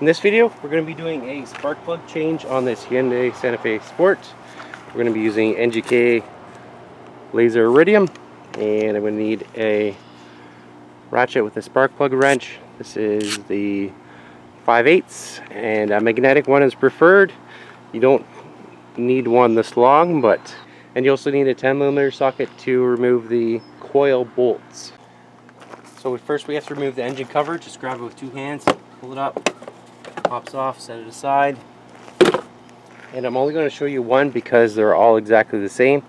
In this video, we're going to be doing a spark plug change on this Hyundai Santa Fe Sport. We're going to be using NGK laser iridium, and I'm going to need a ratchet with a spark plug wrench. This is the 5/8, and a magnetic one is preferred. You don't need one this long, and you also need a 10mm socket to remove the coil bolts. So first we have to remove the engine cover. Just grab it with two hands, pull it up, pops off, set it aside. And I'm only going to show you one because they're all exactly the same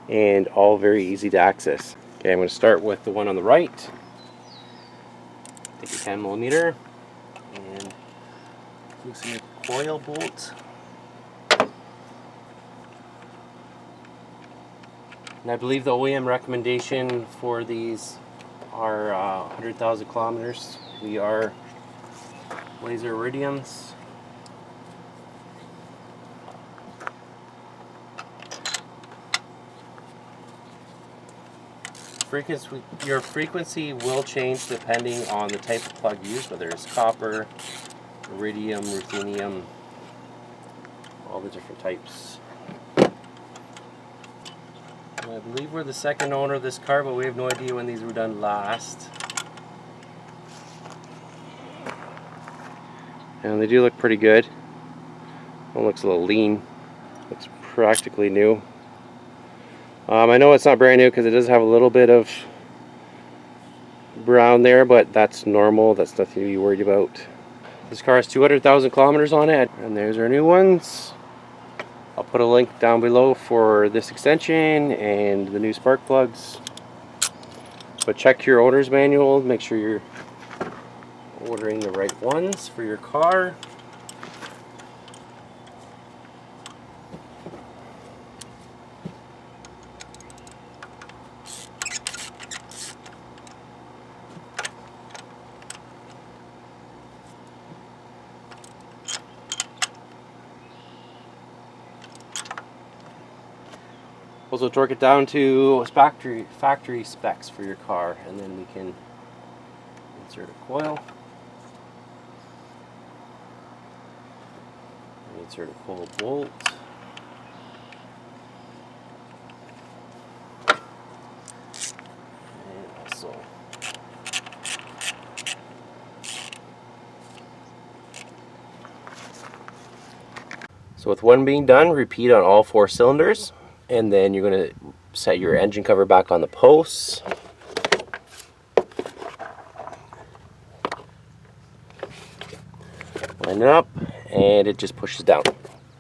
and all very easy to access. Okay, I'm going to start with the one on the right. Take a 10mm and loosen your coil bolt. And I believe the OEM recommendation for these are 100,000 kilometers. We are laser iridiums. Your frequency will change depending on the type of plug used, whether it's copper, iridium, ruthenium, all the different types. I believe we're the second owner of this car, but we have no idea when these were done last. And they do look pretty good. One looks a little lean. Looks practically new. I know it's not brand new because it does have a little bit of brown there, but that's normal. That's nothing to be worried about. This car has 200,000 kilometers on it, and there's our new ones. I'll put a link down below for this extension and the new spark plugs. But check your owner's manual, make sure you're ordering the right ones for your car. Also torque it down to factory specs for your car, and then we can insert a coil, insert a coil bolt, and also so with one being done, repeat on all 4 cylinders. And then you're going to set your engine cover back on the posts. Line it up, and it just pushes down.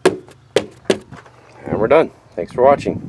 And we're done. Thanks for watching.